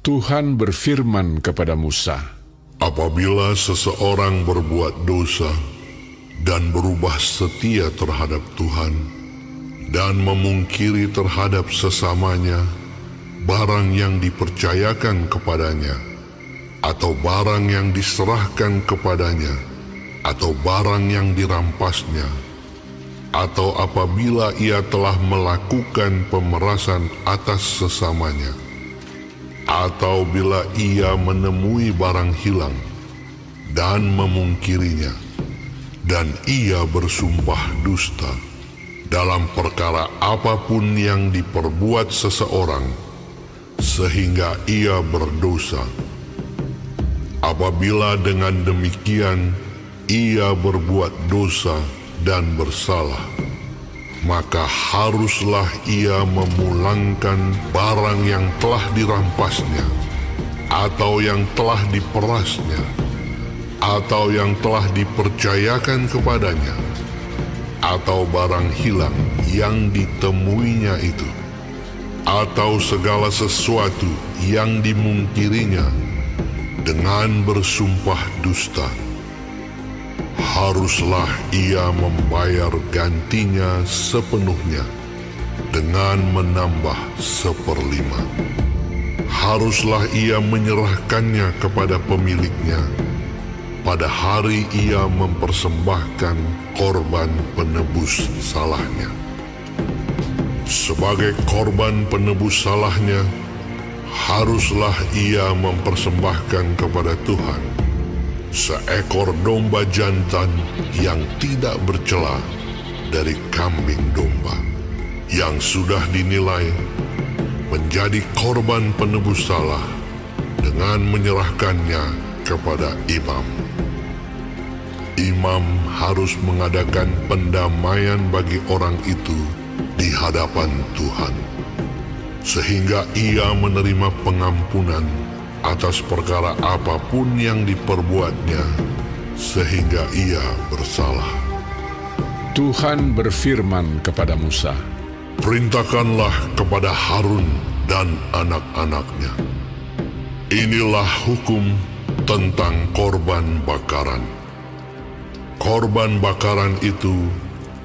Tuhan berfirman kepada Musa, apabila seseorang berbuat dosa dan berubah setia terhadap Tuhan dan memungkiri terhadap sesamanya barang yang dipercayakan kepadanya, atau barang yang diserahkan kepadanya, atau barang yang dirampasnya, atau apabila ia telah melakukan pemerasan atas sesamanya, atau bila ia menemui barang hilang dan memungkirinya, dan ia bersumpah dusta dalam perkara apapun yang diperbuat seseorang, sehingga ia berdosa. Apabila dengan demikian ia berbuat dosa dan bersalah, maka haruslah ia memulangkan barang yang telah dirampasnya, atau yang telah diperasnya, atau yang telah dipercayakan kepadanya, atau barang hilang yang ditemuinya itu, atau segala sesuatu yang dimungkirinya dengan bersumpah dusta. Haruslah ia membayar gantinya sepenuhnya dengan menambah 1/5. Haruslah ia menyerahkannya kepada pemiliknya pada hari ia mempersembahkan korban penebus salahnya. Sebagai korban penebus salahnya, haruslah ia mempersembahkan kepada Tuhan seekor domba jantan yang tidak bercela dari kambing domba, yang sudah dinilai menjadi korban penebus salah, dengan menyerahkannya kepada imam. Imam harus mengadakan pendamaian bagi orang itu di hadapan Tuhan, sehingga ia menerima pengampunan atas perkara apapun yang diperbuatnya, sehingga ia bersalah. Tuhan berfirman kepada Musa, perintahkanlah kepada Harun dan anak-anaknya, inilah hukum tentang korban bakaran. Korban bakaran itu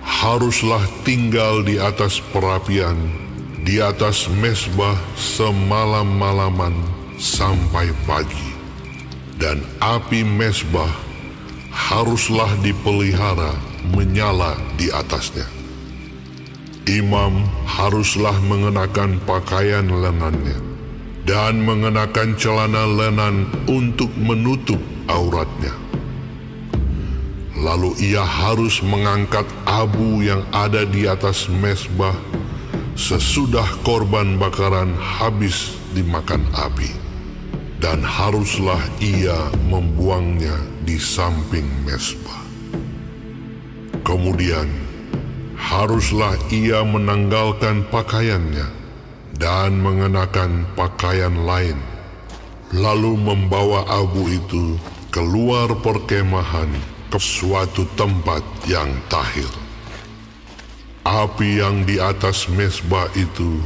haruslah tinggal di atas perapian, di atas mezbah semalam-malaman sampai pagi, dan api mezbah haruslah dipelihara menyala di atasnya. Imam haruslah mengenakan pakaian lengannya dan mengenakan celana lenan untuk menutup auratnya. Lalu ia harus mengangkat abu yang ada di atas mezbah sesudah korban bakaran habis dimakan api, dan haruslah ia membuangnya di samping mezbah. Kemudian haruslah ia menanggalkan pakaiannya dan mengenakan pakaian lain, lalu membawa abu itu keluar perkemahan ke suatu tempat yang tahir. Api yang di atas mezbah itu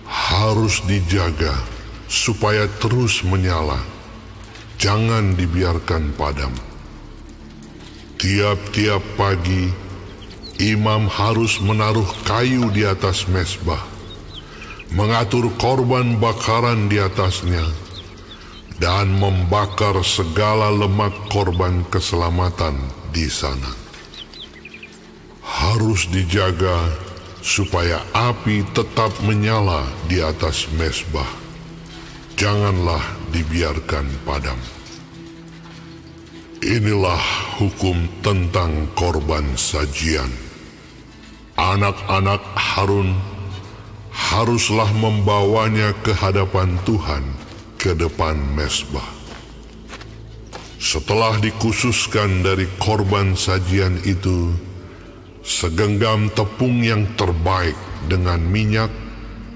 harus dijaga supaya terus menyala, jangan dibiarkan padam. Tiap-tiap pagi, imam harus menaruh kayu di atas mezbah, mengatur korban bakaran di atasnya, dan membakar segala lemak korban keselamatan di sana. Harus dijaga supaya api tetap menyala di atas mezbah, janganlah dibiarkan padam. Inilah hukum tentang korban sajian. Anak-anak Harun haruslah membawanya ke hadapan Tuhan ke depan mezbah. Setelah dikhususkan dari korban sajian itu, segenggam tepung yang terbaik dengan minyak,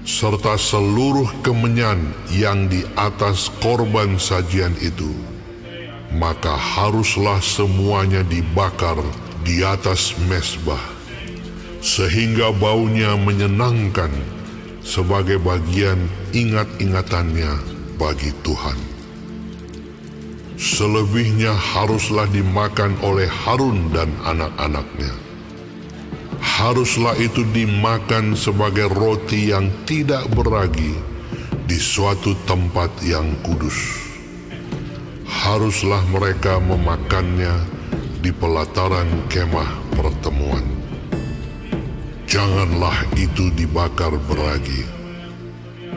serta seluruh kemenyan yang di atas korban sajian itu, maka haruslah semuanya dibakar di atas mezbah, sehingga baunya menyenangkan sebagai bagian ingat-ingatannya bagi Tuhan. Selebihnya haruslah dimakan oleh Harun dan anak-anaknya. Haruslah itu dimakan sebagai roti yang tidak beragi di suatu tempat yang kudus. Haruslah mereka memakannya di pelataran kemah pertemuan. Janganlah itu dibakar beragi.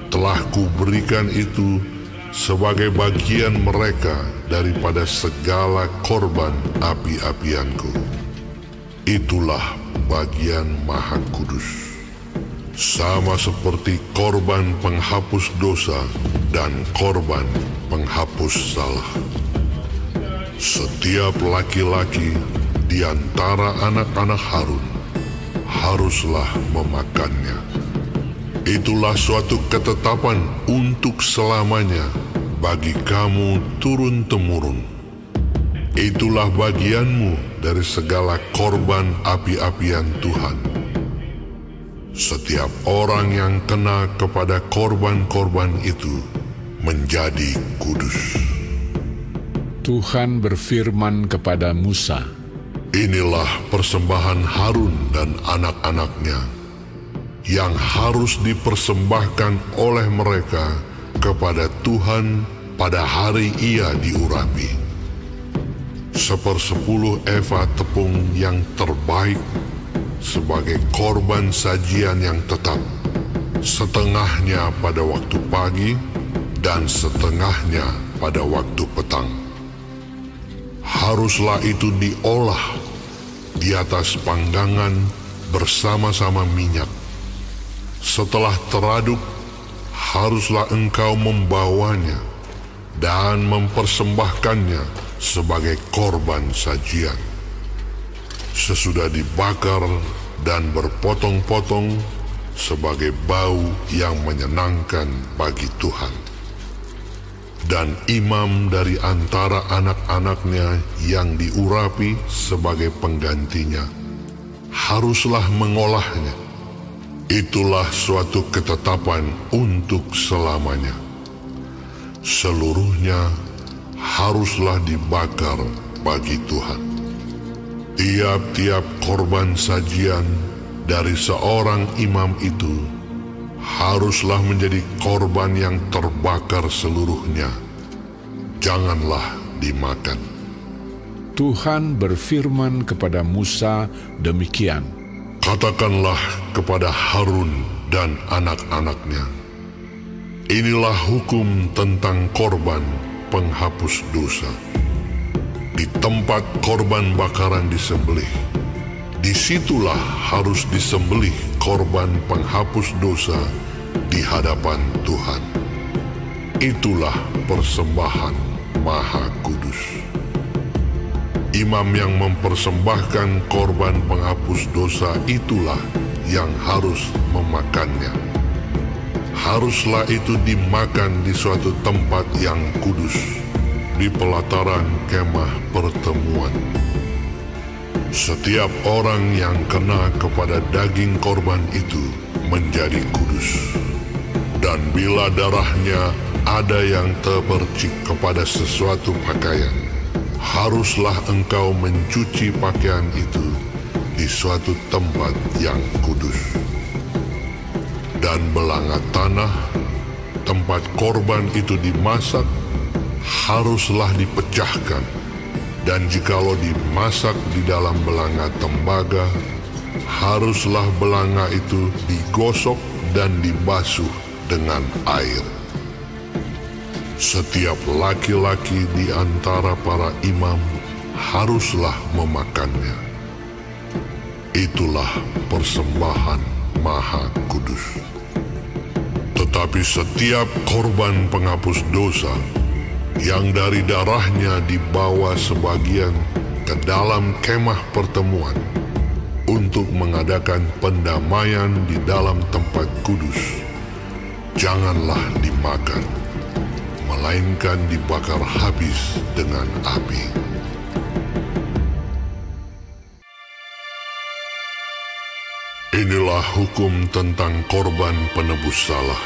Telah kuberikan itu sebagai bagian mereka daripada segala korban api-apianku. Itulah bagian Maha Kudus, sama seperti korban penghapus dosa dan korban penghapus salah. Setiap laki-laki di antara anak-anak Harun haruslah memakannya. Itulah suatu ketetapan untuk selamanya bagi kamu turun-temurun. Itulah bagianmu dari segala korban api-apian Tuhan. Setiap orang yang kena kepada korban-korban itu menjadi kudus. Tuhan berfirman kepada Musa, Inilah persembahan Harun dan anak-anaknya yang harus dipersembahkan oleh mereka kepada Tuhan pada hari ia diurapi. 1/10 eva tepung yang terbaik sebagai korban sajian yang tetap, setengahnya pada waktu pagi dan setengahnya pada waktu petang. Haruslah itu diolah di atas panggangan bersama-sama minyak. Setelah teraduk, haruslah engkau membawanya dan mempersembahkannya sebagai korban sajian. Sesudah dibakar dan berpotong-potong sebagai bau yang menyenangkan bagi Tuhan. Dan imam dari antara anak-anaknya yang diurapi sebagai penggantinya haruslah mengolahnya. Itulah suatu ketetapan untuk selamanya. Seluruhnya haruslah dibakar bagi Tuhan. Tiap-tiap korban sajian dari seorang imam itu haruslah menjadi korban yang terbakar seluruhnya. Janganlah dimakan. Tuhan berfirman kepada Musa demikian, Katakanlah kepada Harun dan anak-anaknya, inilah hukum tentang korban penghapus dosa. Di tempat korban bakaran disembelih, disitulah harus disembelih korban penghapus dosa di hadapan Tuhan. Itulah persembahan Maha Kudus. Imam yang mempersembahkan korban penghapus dosa itulah yang harus memakannya. Haruslah itu dimakan di suatu tempat yang kudus, di pelataran kemah pertemuan. Setiap orang yang kena kepada daging korban itu menjadi kudus. Dan bila darahnya ada yang terpercik kepada sesuatu pakaian, haruslah engkau mencuci pakaian itu di suatu tempat yang kudus. Dan belanga tanah, tempat korban itu dimasak, haruslah dipecahkan. Dan jikalau dimasak di dalam belanga tembaga, haruslah belanga itu digosok dan dibasuh dengan air. Setiap laki-laki di antara para imam haruslah memakannya. Itulah persembahan Maha Kudus. Tetapi setiap korban penghapus dosa yang dari darahnya dibawa sebagian ke dalam kemah pertemuan untuk mengadakan pendamaian di dalam tempat kudus, janganlah dimakan, melainkan dibakar habis dengan api. Inilah hukum tentang korban penebus salah.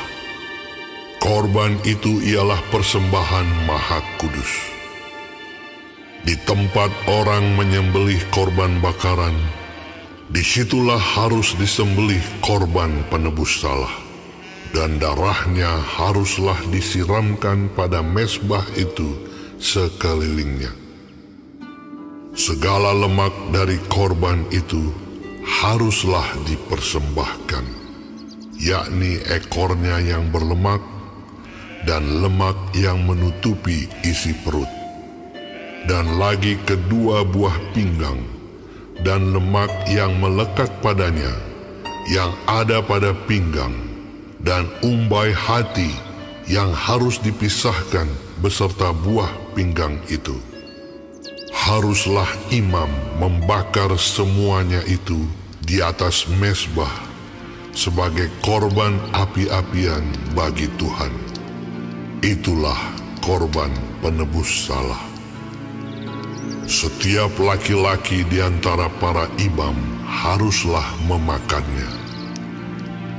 Korban itu ialah persembahan maha kudus. Di tempat orang menyembelih korban bakaran, disitulah harus disembelih korban penebus salah, dan darahnya haruslah disiramkan pada mezbah itu sekelilingnya. Segala lemak dari korban itu haruslah dipersembahkan, yakni ekornya yang berlemak dan lemak yang menutupi isi perut, dan lagi kedua buah pinggang, dan lemak yang melekat padanya, yang ada pada pinggang, dan umbai hati yang harus dipisahkan beserta buah pinggang itu. Haruslah imam membakar semuanya itu di atas mezbah sebagai korban api-apian bagi Tuhan. Itulah korban penebus salah. Setiap laki-laki di antara para imam haruslah memakannya.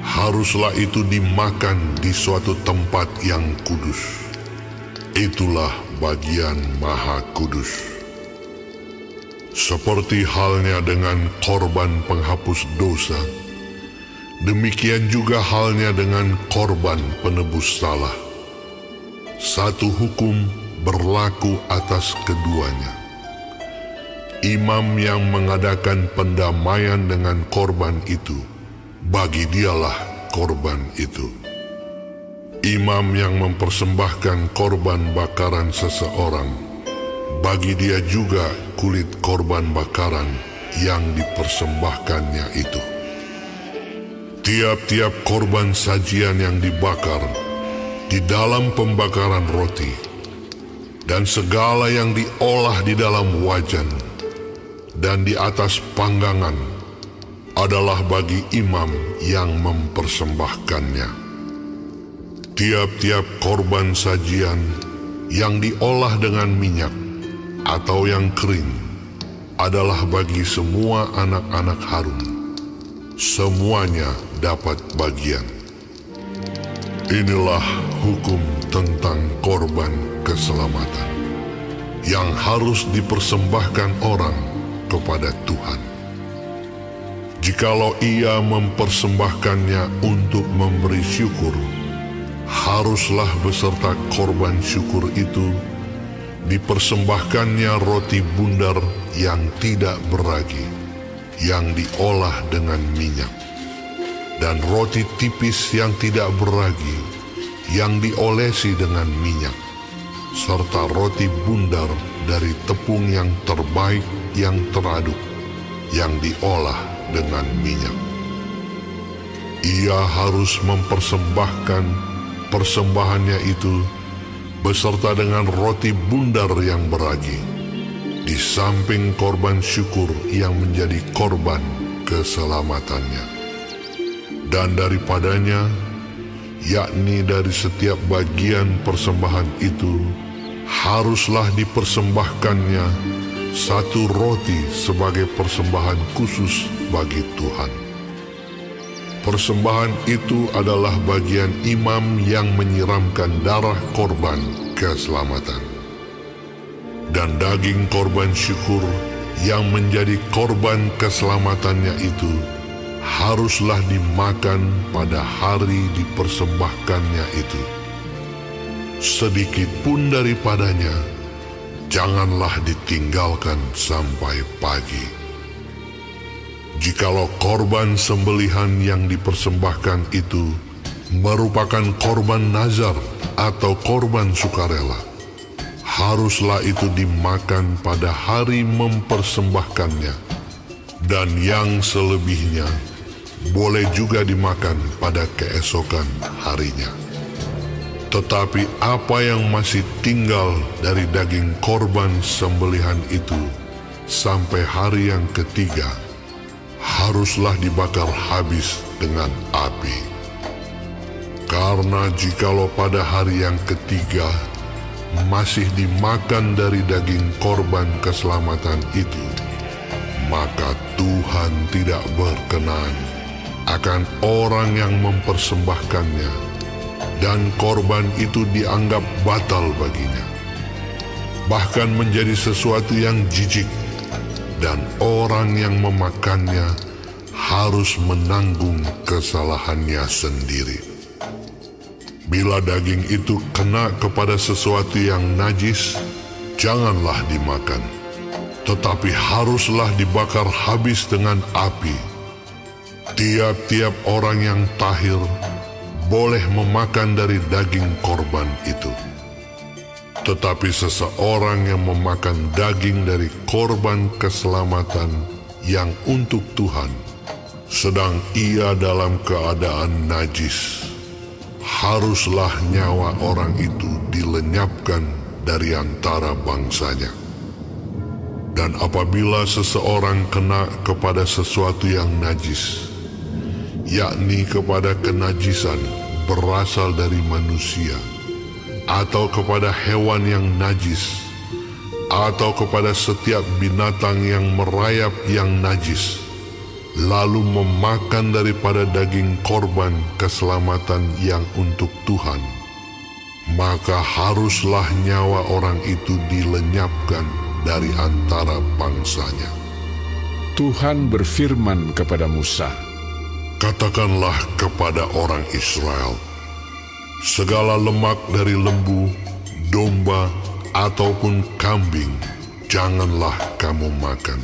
Haruslah itu dimakan di suatu tempat yang kudus. Itulah bagian maha kudus. Seperti halnya dengan korban penghapus dosa, demikian juga halnya dengan korban penebus salah. Satu hukum berlaku atas keduanya. Imam yang mengadakan pendamaian dengan korban itu, bagi dialah korban itu. Imam yang mempersembahkan korban bakaran seseorang, bagi dia juga kulit korban bakaran yang dipersembahkannya itu. Tiap-tiap korban sajian yang dibakar di dalam pembakaran roti, dan segala yang diolah di dalam wajan dan di atas panggangan adalah bagi imam yang mempersembahkannya. Tiap-tiap korban sajian yang diolah dengan minyak atau yang kering adalah bagi semua anak-anak Harun. Semuanya dapat bagian. Inilah hukum tentang korban keselamatan yang harus dipersembahkan orang kepada Tuhan. Jikalau ia mempersembahkannya untuk memberi syukur, haruslah beserta korban syukur itu dipersembahkannya roti bundar yang tidak beragi, yang diolah dengan minyak, dan roti tipis yang tidak beragi, yang diolesi dengan minyak, serta roti bundar dari tepung yang terbaik yang teraduk, yang diolah dengan minyak. Ia harus mempersembahkan persembahannya itu beserta dengan roti bundar yang beragi, di samping korban syukur yang menjadi korban keselamatannya. Dan daripadanya, yakni dari setiap bagian persembahan itu, haruslah dipersembahkannya satu roti sebagai persembahan khusus bagi Tuhan. Persembahan itu adalah bagian imam yang menyiramkan darah korban keselamatan. Dan daging korban syukur yang menjadi korban keselamatannya itu haruslah dimakan pada hari dipersembahkannya itu. Sedikit pun daripadanya janganlah ditinggalkan sampai pagi. Jikalau korban sembelihan yang dipersembahkan itu merupakan korban nazar atau korban sukarela, haruslah itu dimakan pada hari mempersembahkannya, dan yang selebihnya boleh juga dimakan pada keesokan harinya. Tetapi apa yang masih tinggal dari daging korban sembelihan itu sampai hari yang ketiga, haruslah dibakar habis dengan api. Karena jikalau pada hari yang ketiga masih dimakan dari daging korban keselamatan itu, maka Tuhan tidak berkenan akan orang yang mempersembahkannya dan korban itu dianggap batal baginya, bahkan menjadi sesuatu yang jijik, dan orang yang memakannya harus menanggung kesalahannya sendiri. Bila daging itu kena kepada sesuatu yang najis, janganlah dimakan, tetapi haruslah dibakar habis dengan api. Tiap-tiap orang yang tahir boleh memakan dari daging korban itu. Tetapi seseorang yang memakan daging dari korban keselamatan yang untuk Tuhan, sedang ia dalam keadaan najis, haruslah nyawa orang itu dilenyapkan dari antara bangsanya. Dan apabila seseorang kena kepada sesuatu yang najis, yakni kepada kenajisan berasal dari manusia, atau kepada hewan yang najis, atau kepada setiap binatang yang merayap yang najis, lalu memakan daripada daging korban keselamatan yang untuk Tuhan, maka haruslah nyawa orang itu dilenyapkan dari antara bangsanya. Tuhan berfirman kepada Musa, "Katakanlah kepada orang Israel, segala lemak dari lembu, domba, ataupun kambing janganlah kamu makan.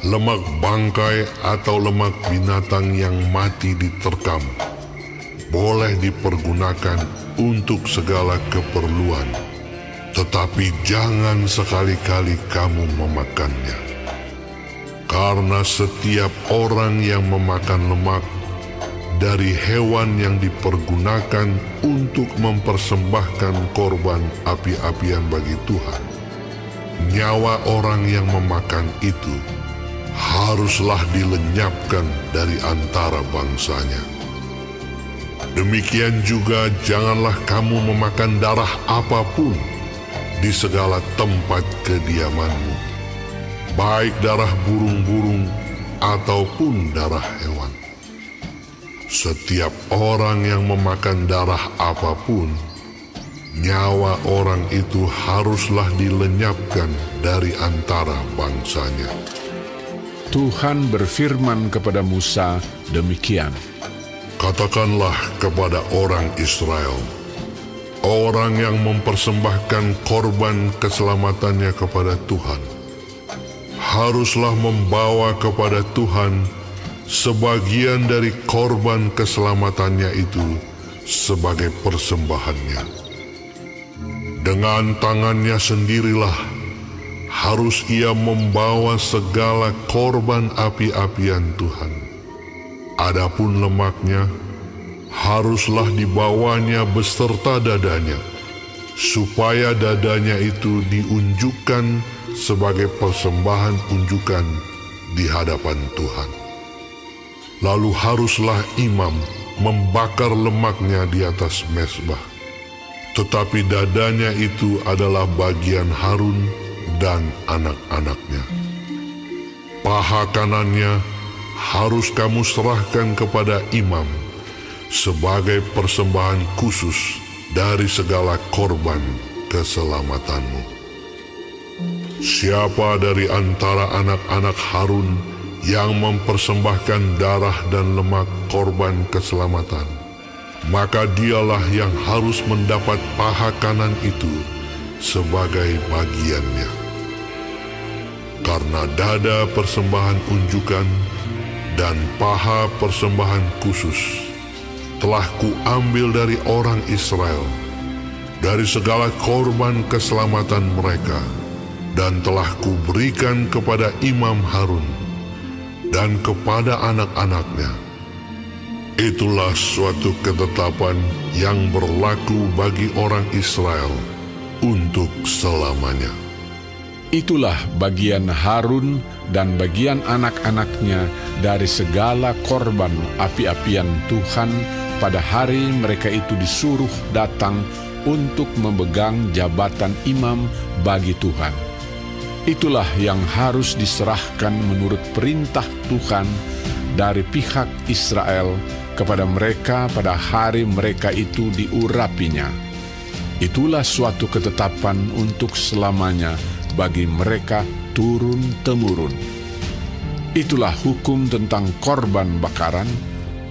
Lemak bangkai atau lemak binatang yang mati diterkam boleh dipergunakan untuk segala keperluan, tetapi jangan sekali-kali kamu memakannya. Karena setiap orang yang memakan lemak dari hewan yang dipergunakan untuk mempersembahkan korban api-apian bagi Tuhan, nyawa orang yang memakan itu haruslah dilenyapkan dari antara bangsanya. Demikian juga janganlah kamu memakan darah apapun di segala tempat kediamanmu, baik darah burung-burung ataupun darah hewan. Setiap orang yang memakan darah apapun, nyawa orang itu haruslah dilenyapkan dari antara bangsanya." Tuhan berfirman kepada Musa demikian, "Katakanlah kepada orang Israel, orang yang mempersembahkan korban keselamatannya kepada Tuhan, haruslah membawa kepada Tuhan sebagian dari korban keselamatannya itu sebagai persembahannya. Dengan tangannya sendirilah harus ia membawa segala korban api-apian Tuhan. Adapun lemaknya haruslah dibawanya beserta dadanya, supaya dadanya itu diunjukkan sebagai persembahan unjukan di hadapan Tuhan. Lalu haruslah imam membakar lemaknya di atas mezbah, tetapi dadanya itu adalah bagian Harun dan anak-anaknya. Paha kanannya harus kamu serahkan kepada imam sebagai persembahan khusus dari segala korban keselamatanmu. Siapa dari antara anak-anak Harun yang mempersembahkan darah dan lemak korban keselamatan, maka dialah yang harus mendapat paha kanan itu sebagai bagiannya. Karena dada persembahan unjukan dan paha persembahan khusus telah kuambil dari orang Israel, dari segala korban keselamatan mereka, dan telah kuberikan kepada imam Harun dan kepada anak-anaknya. Itulah suatu ketetapan yang berlaku bagi orang Israel untuk selamanya. Itulah bagian Harun dan bagian anak-anaknya dari segala korban api-apian Tuhan pada hari mereka itu disuruh datang untuk memegang jabatan imam bagi Tuhan. Itulah yang harus diserahkan menurut perintah Tuhan dari pihak Israel kepada mereka pada hari mereka itu diurapinya. Itulah suatu ketetapan untuk selamanya bagi mereka turun-temurun. Itulah hukum tentang korban bakaran,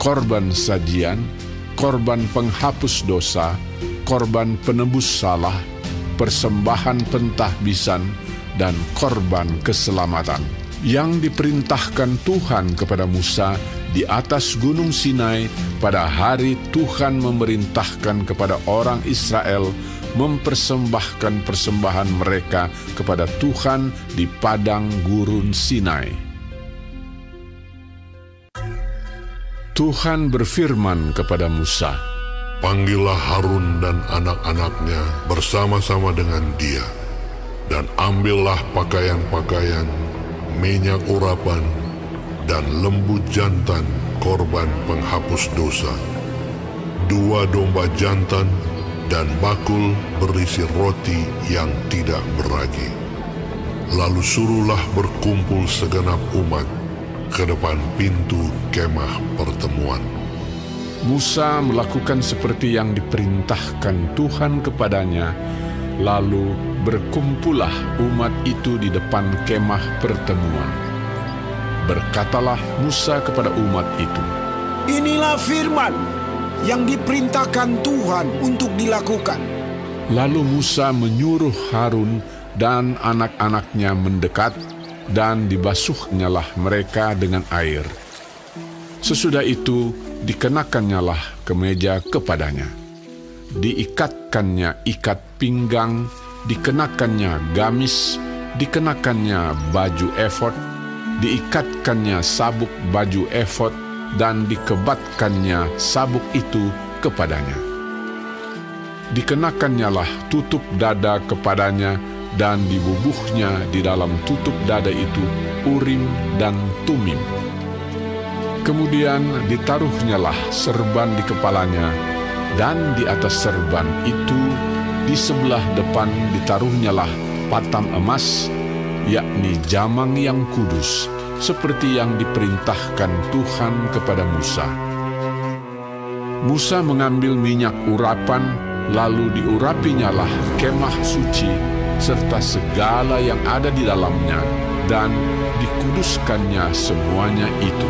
korban sajian, korban penghapus dosa, korban penebus salah, persembahan pentahbisan, dan korban keselamatan, yang diperintahkan Tuhan kepada Musa di atas Gunung Sinai pada hari Tuhan memerintahkan kepada orang Israel mempersembahkan persembahan mereka kepada Tuhan di padang gurun Sinai. Tuhan berfirman kepada Musa, "Panggillah Harun dan anak-anaknya bersama-sama dengan dia, dan ambillah pakaian-pakaian, minyak urapan, dan lembu jantan korban penghapus dosa, 2 domba jantan, dan bakul berisi roti yang tidak beragi. Lalu suruhlah berkumpul segenap umat ke depan pintu kemah pertemuan." Musa melakukan seperti yang diperintahkan Tuhan kepadanya, lalu berkumpullah umat itu di depan kemah pertemuan. Berkatalah Musa kepada umat itu, "Inilah firman yang diperintahkan Tuhan untuk dilakukan." Lalu Musa menyuruh Harun dan anak-anaknya mendekat, dan dibasuhnyalah mereka dengan air. Sesudah itu dikenakannya kemeja kepadanya, diikatkannya ikat pinggang, dikenakannya gamis, dikenakannya baju efod, diikatkannya sabuk baju efod, dan dikebatkannya sabuk itu kepadanya. Dikenakannya tutup dada kepadanya, dan dibubuhnya di dalam tutup dada itu Urim dan Tumim. Kemudian ditaruhnyalah serban di kepalanya, dan di atas serban itu di sebelah depan ditaruhnyalah patam emas, yakni jamang yang kudus, seperti yang diperintahkan Tuhan kepada Musa. Musa mengambil minyak urapan, lalu diurapinyalah kemah suci, serta segala yang ada di dalamnya, dan dikuduskannya semuanya itu.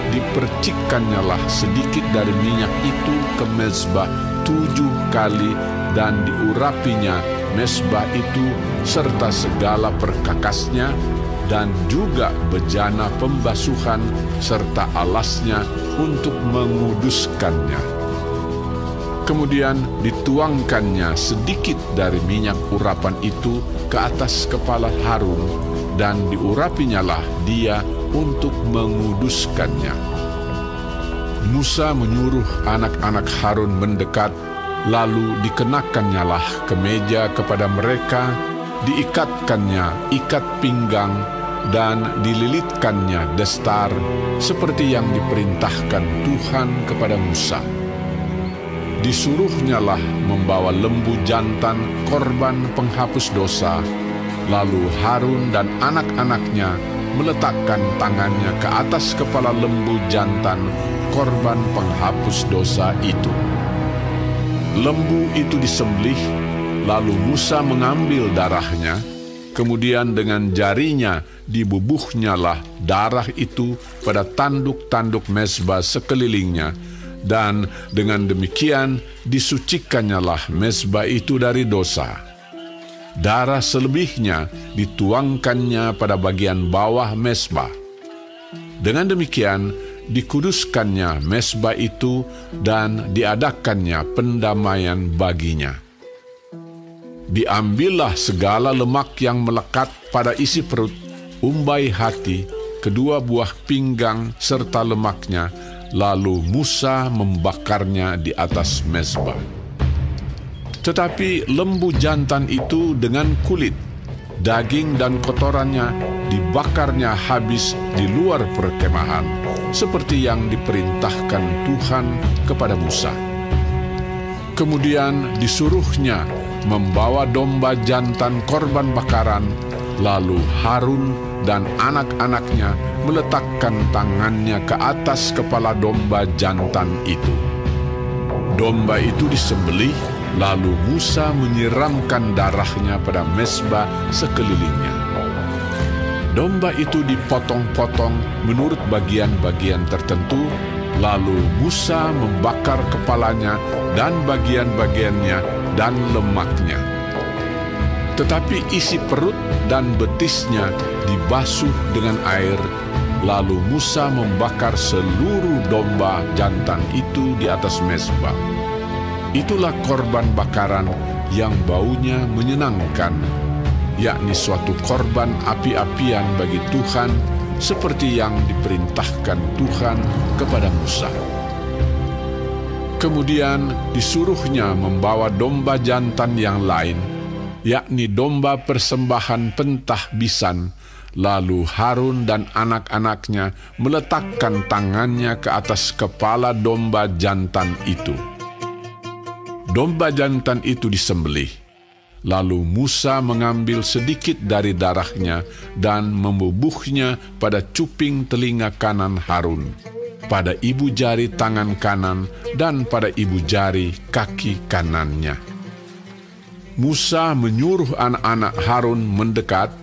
Dipercikkannyalah sedikit dari minyak itu ke mezbah 7 kali, dan diurapinya mezbah itu serta segala perkakasnya, dan juga bejana pembasuhan serta alasnya untuk menguduskannya. Kemudian dituangkannya sedikit dari minyak urapan itu ke atas kepala Harun, dan diurapinyalah dia untuk menguduskannya. Musa menyuruh anak-anak Harun mendekat, lalu dikenakannya kemeja kepada mereka, diikatkannya ikat pinggang, dan dililitkannya destar, seperti yang diperintahkan Tuhan kepada Musa. Disuruhnyalah membawa lembu jantan korban penghapus dosa, lalu Harun dan anak-anaknya meletakkan tangannya ke atas kepala lembu jantan korban penghapus dosa itu. Lembu itu disembelih, lalu Musa mengambil darahnya, kemudian dengan jarinya dibubuhnyalah darah itu pada tanduk-tanduk mezbah sekelilingnya, dan dengan demikian disucikannyalah mezbah itu dari dosa. Darah selebihnya dituangkannya pada bagian bawah mezbah. Dengan demikian dikuduskannya mezbah itu, dan diadakannya pendamaian baginya. Diambillah segala lemak yang melekat pada isi perut, umbai hati, kedua buah pinggang serta lemaknya, lalu Musa membakarnya di atas mezbah. Tetapi lembu jantan itu dengan kulit, daging dan kotorannya dibakarnya habis di luar perkemahan, seperti yang diperintahkan Tuhan kepada Musa. Kemudian disuruhnya membawa domba jantan korban bakaran, Lalu Harun dan anak-anaknya meletakkan tangannya ke atas kepala domba jantan itu. Domba itu disembelih, lalu Musa menyiramkan darahnya pada mezbah sekelilingnya. Domba itu dipotong-potong menurut bagian-bagian tertentu, lalu Musa membakar kepalanya dan bagian-bagiannya dan lemaknya. Tetapi isi perut dan betisnya dibasuh dengan air, lalu Musa membakar seluruh domba jantan itu di atas mezbah. Itulah korban bakaran yang baunya menyenangkan, yakni suatu korban api-apian bagi Tuhan, seperti yang diperintahkan Tuhan kepada Musa. Kemudian disuruhnya membawa domba jantan yang lain, yakni domba persembahan pentahbisan. Lalu Harun dan anak-anaknya meletakkan tangannya ke atas kepala domba jantan itu. Domba jantan itu disembelih. Lalu Musa mengambil sedikit dari darahnya dan membubuhnya pada cuping telinga kanan Harun, pada ibu jari tangan kanan, dan pada ibu jari kaki kanannya. Musa menyuruh anak-anak Harun mendekat,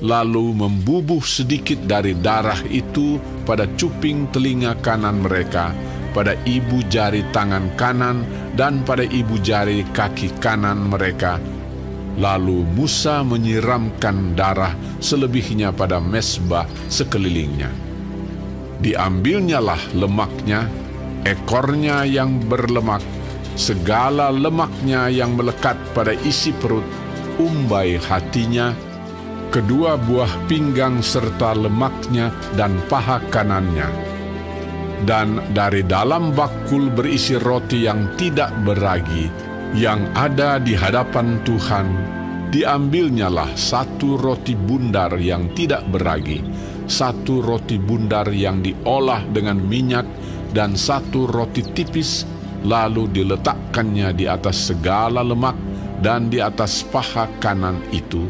lalu membubuh sedikit dari darah itu pada cuping telinga kanan mereka, pada ibu jari tangan kanan, dan pada ibu jari kaki kanan mereka. Lalu Musa menyiramkan darah selebihnya pada mezbah sekelilingnya. Diambilnyalah lemaknya, ekornya yang berlemak, segala lemaknya yang melekat pada isi perut, umbai hatinya, kedua buah pinggang serta lemaknya dan paha kanannya. Dan dari dalam bakul berisi roti yang tidak beragi, yang ada di hadapan Tuhan, diambilnyalah satu roti bundar yang tidak beragi, satu roti bundar yang diolah dengan minyak, dan satu roti tipis, lalu diletakkannya di atas segala lemak dan di atas paha kanan itu,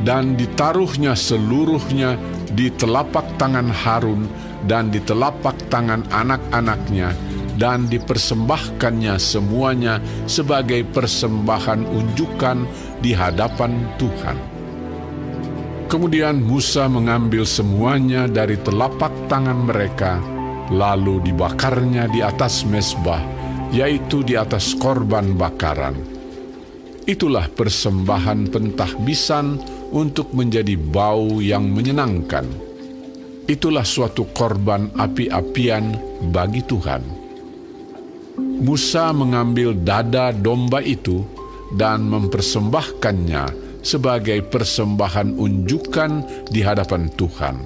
dan ditaruhnya seluruhnya di telapak tangan Harun dan di telapak tangan anak-anaknya, dan dipersembahkannya semuanya sebagai persembahan unjukan di hadapan Tuhan. Kemudian Musa mengambil semuanya dari telapak tangan mereka, lalu dibakarnya di atas mezbah, yaitu di atas korban bakaran. Itulah persembahan pentahbisan untuk menjadi bau yang menyenangkan. Itulah suatu korban api-apian bagi Tuhan. Musa mengambil dada domba itu dan mempersembahkannya sebagai persembahan unjukan di hadapan Tuhan.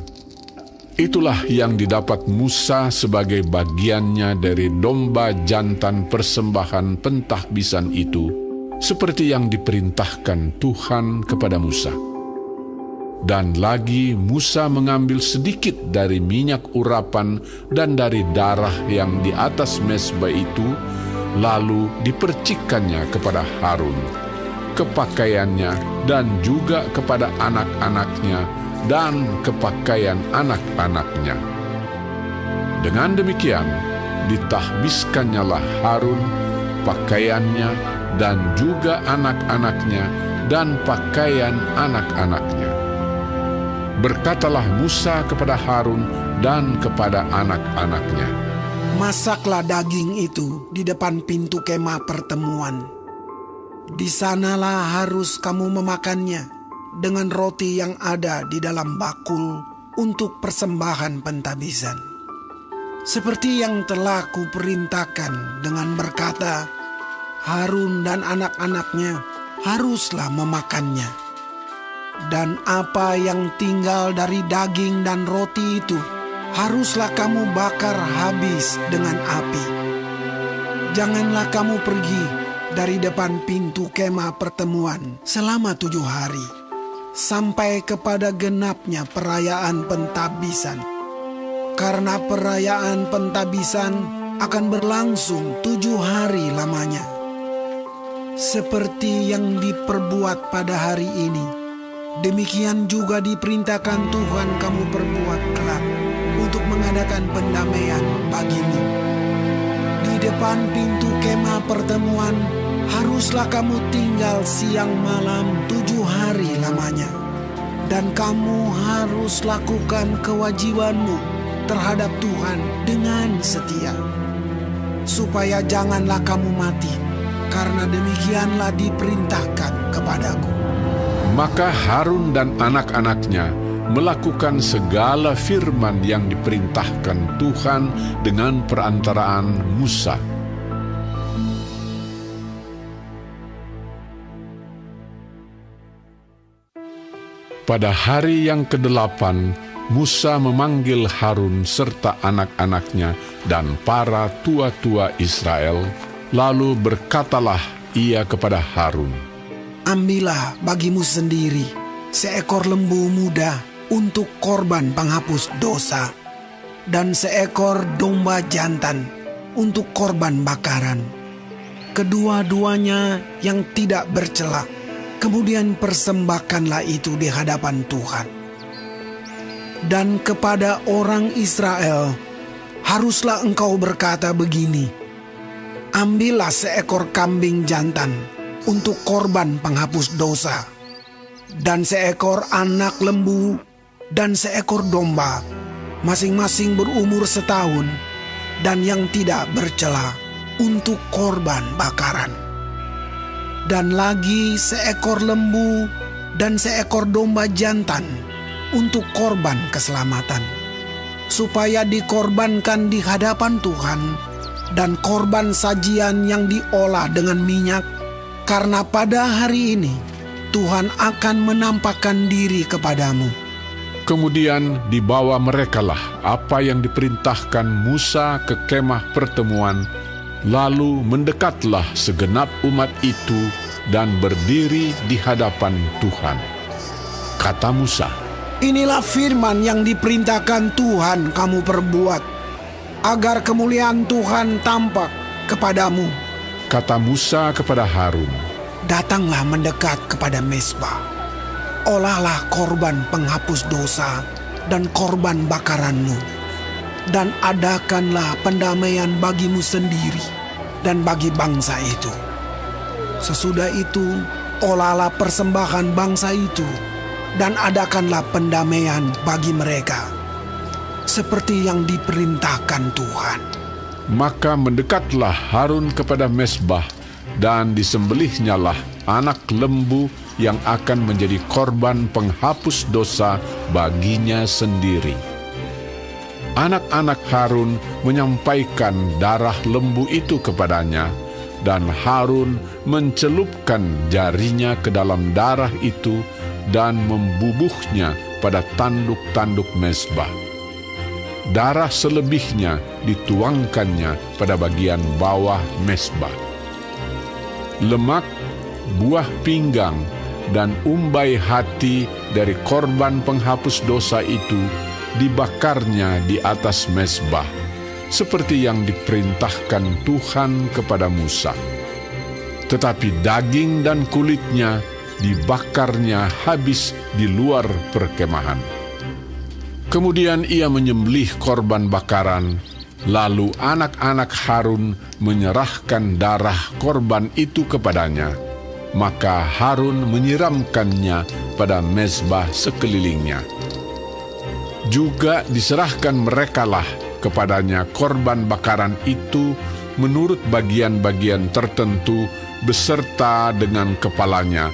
Itulah yang didapat Musa sebagai bagiannya dari domba jantan persembahan pentahbisan itu, seperti yang diperintahkan Tuhan kepada Musa. Dan lagi Musa mengambil sedikit dari minyak urapan dan dari darah yang di atas mezbah itu, lalu dipercikkannya kepada Harun, ke pakaiannya, dan juga kepada anak-anaknya dan ke pakaian anak-anaknya. Dengan demikian, ditahbiskannyalah Harun, pakaiannya, dan juga anak-anaknya dan pakaian anak-anaknya. Berkatalah Musa kepada Harun dan kepada anak-anaknya, "Masaklah daging itu di depan pintu kemah pertemuan. Di sanalah harus kamu memakannya dengan roti yang ada di dalam bakul untuk persembahan pentahbisan. Seperti yang telah kuperintahkan dengan berkata, Harun dan anak-anaknya haruslah memakannya. Dan apa yang tinggal dari daging dan roti itu haruslah kamu bakar habis dengan api. Janganlah kamu pergi dari depan pintu kemah pertemuan selama 7 hari, sampai kepada genapnya perayaan pentahbisan. Karena perayaan pentahbisan akan berlangsung 7 hari lamanya. Seperti yang diperbuat pada hari ini, Demikian juga diperintahkan Tuhan kamu perbuat kelak untuk mengadakan pendamaian bagimu. Di depan pintu kemah pertemuan haruslah kamu tinggal siang malam 7 hari lamanya. Dan kamu harus lakukan kewajibanmu terhadap Tuhan dengan setia. Supaya janganlah kamu mati, karena demikianlah diperintahkan kepadaku. Maka Harun dan anak-anaknya melakukan segala firman yang diperintahkan Tuhan dengan perantaraan Musa. Pada hari yang ke-8, Musa memanggil Harun serta anak-anaknya dan para tua-tua Israel, lalu berkatalah ia kepada Harun, Ambillah bagimu sendiri seekor lembu muda untuk korban penghapus dosa, dan seekor domba jantan untuk korban bakaran, kedua-duanya yang tidak bercela. Kemudian persembahkanlah itu di hadapan Tuhan. Dan kepada orang Israel, haruslah engkau berkata begini, ambillah seekor kambing jantan untuk korban penghapus dosa, dan seekor anak lembu, dan seekor domba, masing-masing berumur 1 tahun, dan yang tidak bercela untuk korban bakaran. Dan lagi seekor lembu dan seekor domba jantan untuk korban keselamatan, supaya dikorbankan di hadapan Tuhan, dan korban sajian yang diolah dengan minyak, karena pada hari ini Tuhan akan menampakkan diri kepadamu. Kemudian dibawa merekalah apa yang diperintahkan Musa ke kemah pertemuan. Lalu mendekatlah segenap umat itu dan berdiri di hadapan Tuhan. Kata Musa, Inilah firman yang diperintahkan Tuhan kamu perbuat, agar kemuliaan Tuhan tampak kepadamu. Kata Musa kepada Harun, Datanglah mendekat kepada mezbah, olahlah korban penghapus dosa dan korban bakaranmu, dan adakanlah pendamaian bagimu sendiri dan bagi bangsa itu. Sesudah itu, olahlah persembahan bangsa itu, dan adakanlah pendamaian bagi mereka, seperti yang diperintahkan Tuhan. maka mendekatlah Harun kepada mezbah, dan disembelihnyalah anak lembu yang akan menjadi korban penghapus dosa baginya sendiri. Anak-anak Harun menyampaikan darah lembu itu kepadanya, dan Harun mencelupkan jarinya ke dalam darah itu dan membubuhnya pada tanduk-tanduk mezbah. Darah selebihnya dituangkannya pada bagian bawah mezbah. Lemak, buah pinggang, dan umbai hati dari korban penghapus dosa itu dibakarnya di atas mezbah, seperti yang diperintahkan Tuhan kepada Musa. Tetapi daging dan kulitnya dibakarnya habis di luar perkemahan. Kemudian ia menyembelih korban bakaran, lalu anak-anak Harun menyerahkan darah korban itu kepadanya. Maka Harun menyiramkannya pada mezbah sekelilingnya. Juga diserahkan merekalah kepadanya korban bakaran itu menurut bagian-bagian tertentu beserta dengan kepalanya,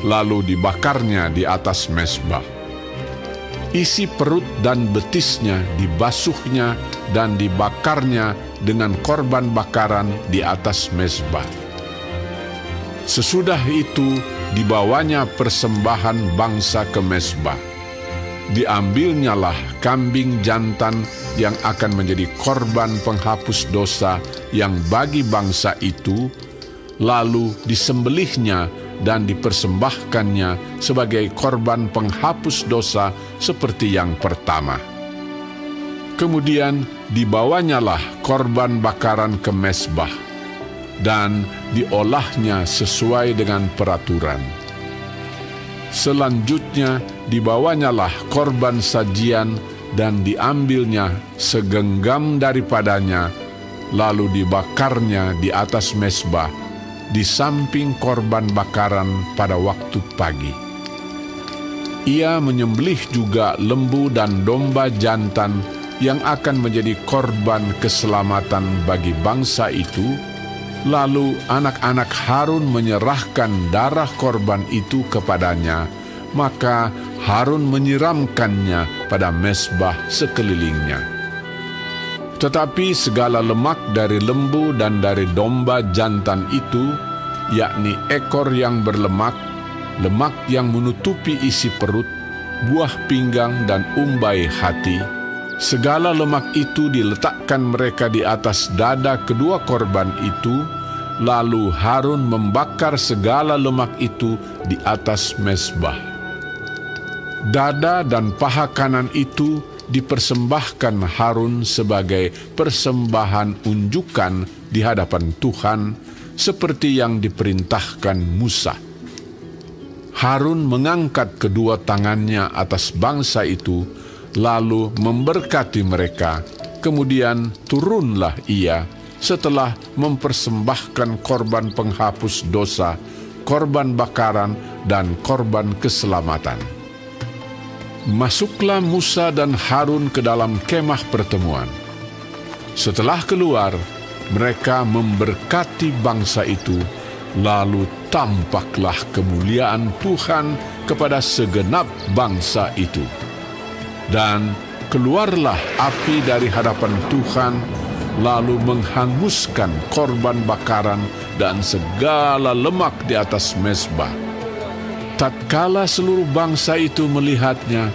lalu dibakarnya di atas mezbah. Isi perut dan betisnya dibasuhnya dan dibakarnya dengan korban bakaran di atas mezbah. Sesudah itu dibawanya persembahan bangsa ke mezbah. Diambilnyalah kambing jantan yang akan menjadi korban penghapus dosa yang bagi bangsa itu, lalu disembelihnya dan dipersembahkannya sebagai korban penghapus dosa seperti yang pertama. Kemudian dibawanyalah korban bakaran ke mezbah, dan diolahnya sesuai dengan peraturan. Selanjutnya dibawanyalah korban sajian dan diambilnya segenggam daripadanya, lalu dibakarnya di atas mezbah, di samping korban bakaran pada waktu pagi. Ia menyembelih juga lembu dan domba jantan yang akan menjadi korban keselamatan bagi bangsa itu. Lalu anak-anak Harun menyerahkan darah korban itu kepadanya, maka Harun menyiramkannya pada mezbah sekelilingnya. Tetapi segala lemak dari lembu dan dari domba jantan itu, yakni ekor yang berlemak, lemak yang menutupi isi perut, buah pinggang dan umbai hati, segala lemak itu diletakkan mereka di atas dada kedua korban itu, lalu Harun membakar segala lemak itu di atas mezbah. Dada dan paha kanan itu dipersembahkan Harun sebagai persembahan unjukan di hadapan Tuhan, seperti yang diperintahkan Musa. Harun mengangkat kedua tangannya atas bangsa itu, lalu memberkati mereka. Kemudian turunlah ia setelah mempersembahkan korban penghapus dosa, korban bakaran, dan korban keselamatan. Masuklah Musa dan Harun ke dalam kemah pertemuan. Setelah keluar, mereka memberkati bangsa itu, lalu tampaklah kemuliaan Tuhan kepada segenap bangsa itu. Dan keluarlah api dari hadapan Tuhan, lalu menghanguskan korban bakaran dan segala lemak di atas mezbah. Tatkala seluruh bangsa itu melihatnya,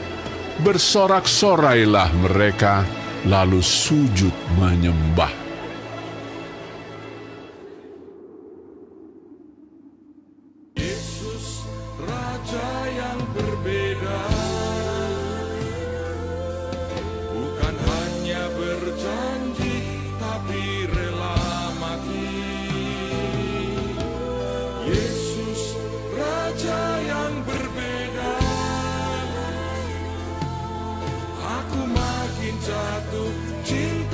bersorak-sorailah mereka, lalu sujud menyembah. Yesus, Raja yang berbeda, bukan hanya berjanji, tapi rela mati. Yesus, Raja yang berbeda, aku makin jatuh cinta